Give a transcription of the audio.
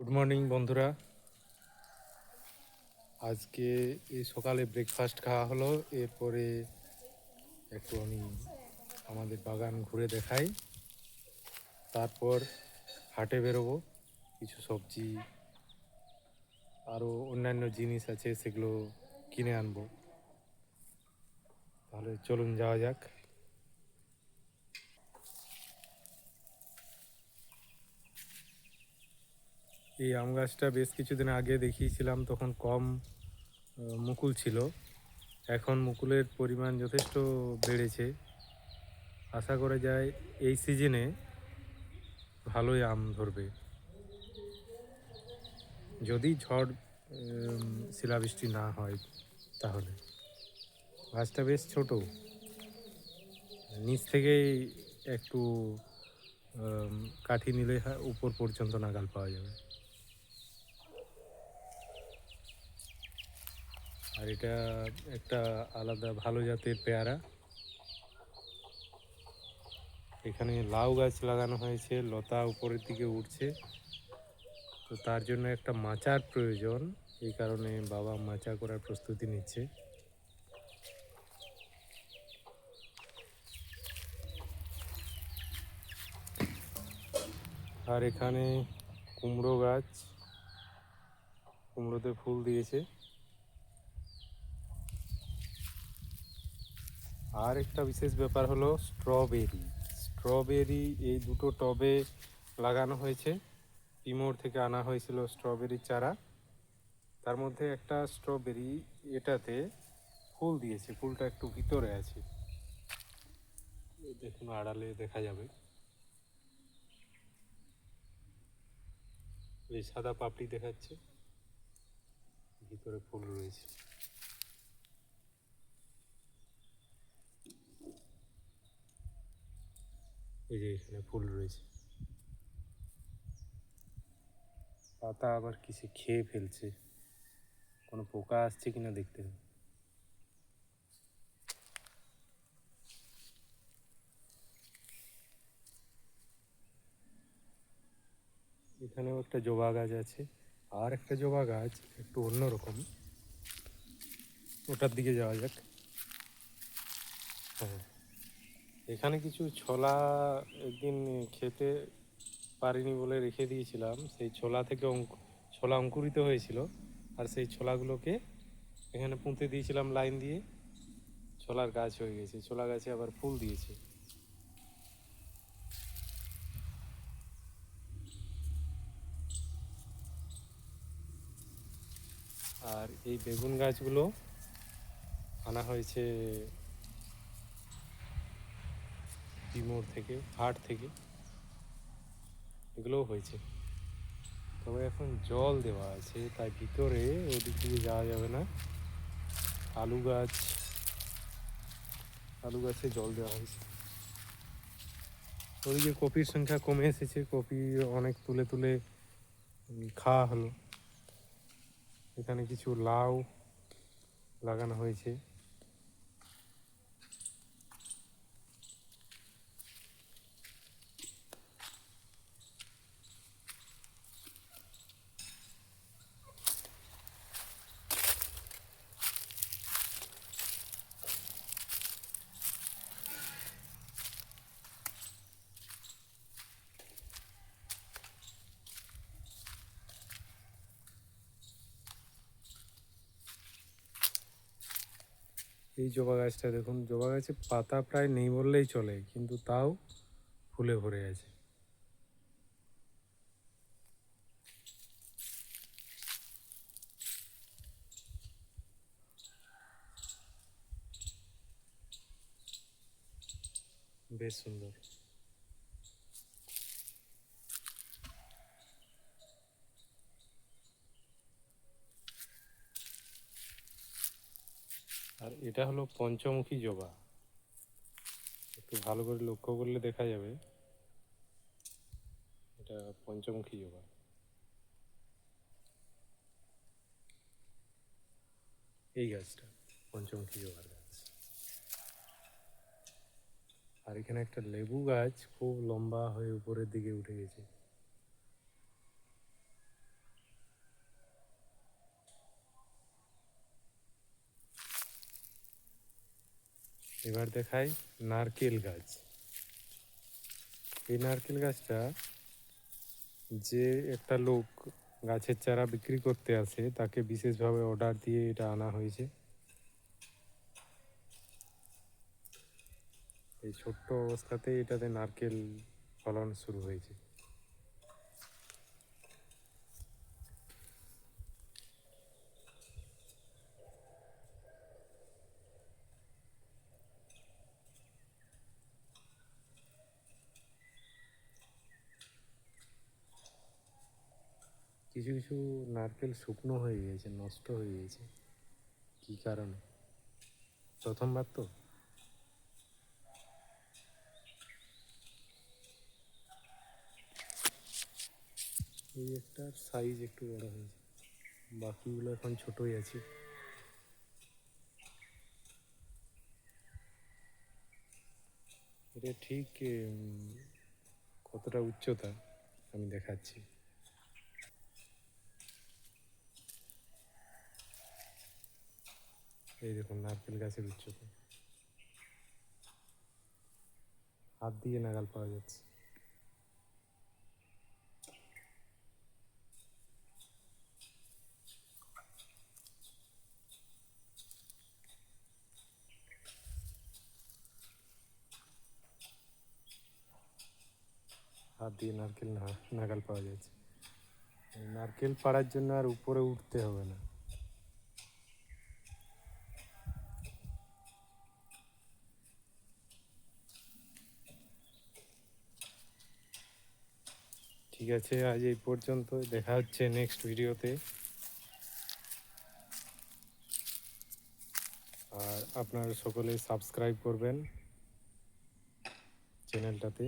Good morning বন্ধুরা। আজকে এই সকালে ব্রেকফাস্ট খাওয়া হলো, এরপরে একটু আমি আমাদের বাগান ঘুরে দেখাই, তারপর হাটে বেরোবো। কিছু সবজি আরও অন্যান্য জিনিস আছে, সেগুলো কিনে আনবো। তাহলে চলুন যাওয়া যাক। এই আম গাছটা বেশ কিছুদিন আগে দেখিয়েছিলাম, তখন কম মুকুল ছিল। এখন মুকুলের পরিমাণ যথেষ্ট বেড়েছে। আশা করা যায় এই সিজনে ভালোই আম ধরবে, যদি ঝড় শিলাবৃষ্টি না হয়। তাহলে গাছটা বেশ ছোট, নিচ থেকেই একটু কাঠি নিলে উপর পর্যন্ত নাগাল পাওয়া যাবে। আর এটা একটা আলাদা ভালো জাতের পেয়ারা। এখানে লাউ গাছ লাগানো হয়েছে, লতা উপরের দিকে উঠছে, তো তার জন্য একটা মাচার প্রয়োজন। এই কারণে বাবা মাচা করার প্রস্তুতি নিচ্ছে। আর এখানে কুমড়ো গাছ, কুমড়োতে ফুল দিয়েছে। আর একটা বিশেষ ব্যাপার হলো স্ট্রবেরি। স্ট্রবেরি এই দুটো টবে লাগানো হয়েছে, পিমোর থেকে আনা হয়েছিল স্ট্রবেরির চারা। তার মধ্যে একটা স্ট্রবেরি এটাতে ফুল দিয়েছে, ফুলটা একটু ভিতরে আছে, দেখুন আড়ালে দেখা যাবে। এই সাদা পাপড়ি দেখাচ্ছে, ভিতরে ফুল রয়েছে। এই যে এখানে ফুল রয়েছে। পাতা আবার কিসে খেয়ে ফেলছে, কোনো পোকা আসছে কিনা দেখতে হবে। এখানেও একটা জবা গাছ আছে, আর একটা জবা গাছ একটু অন্যরকম, ওটার দিকে যাওয়া যাক। হ্যাঁ, এখানে কিছু ছোলা একদিন খেতে পারিনি বলে রেখে দিয়েছিলাম, সেই ছোলা থেকে ছোলা অঙ্কুরিত হয়েছিল। আর সেই ছোলাগুলোকে এখানে পুঁতে দিয়েছিলাম লাইন দিয়ে, ছোলার গাছ হয়ে গেছে, ছোলা গাছে আবার ফুল দিয়েছে। আর এই বেগুন গাছগুলো আনা হয়েছে পিমোর থেকে, হাট থেকে, এগুলোও হয়েছে। তবে এখন জল দেওয়া আছে, তাই ভিতরে ওদিক দিকে যাওয়া যাবে না। আলু গাছ, আলু গাছে জল দেওয়া হয়েছে। ওদিকে কপির সংখ্যা কমে এসেছে, কপি অনেক তুলে তুলে খাওয়া হলো। এখানে কিছু লাউ লাগানো হয়েছে। এই জবা গাছটা দেখুন, জবা গাছে পাতা প্রায় নেই বললেই চলে, কিন্তু তাও ফুলে ভরে আছে। বেশ সুন্দর। আর এটা হলো পঞ্চমুখী জবা, একটু ভালো করে লক্ষ্য করলে দেখা যাবে এটা পঞ্চমুখী জবা। এই গাছটা পঞ্চমুখী জবার গাছ। আর এখানে একটা লেবু গাছ খুব লম্বা হয়ে উপরের দিকে উঠে গেছে। এবার দেখাই নারকেল গাছ। এই নারকেল গাছটা যে একটা লোক গাছের চারা বিক্রি করতে আসে তাকে বিশেষভাবে অর্ডার দিয়ে এটা আনা হয়েছে। এই ছোট্ট অবস্থাতেই এটাতে নারকেল ফলন শুরু হয়েছে। কিছু কিছু নারকেল শুকনো হয়ে গিয়েছে, নষ্ট হয়ে গেছে। কী কারণে? প্রথমবার তো। এই একটার সাইজ একটু বড় হয়েছে, বাকিগুলো এখন ছোটই আছে। এটা ঠিক কতটা উচ্চতা আমি দেখাচ্ছি। এই দেখুন নারকেল গাছের উচ্চতা, হাত দিয়ে নাগাল পাওয়া যাচ্ছে। হাত দিয়ে নারকেল নাগাল পাওয়া যাচ্ছে। নারকেল পাড়ার জন্য আর উপরে উঠতে হবে না। ঠিক আছে, আজ এই পর্যন্ত। দেখা হচ্ছে নেক্সট ভিডিওতে। আর আপনারা সকলে সাবস্ক্রাইব করবেন চ্যানেলটাতে।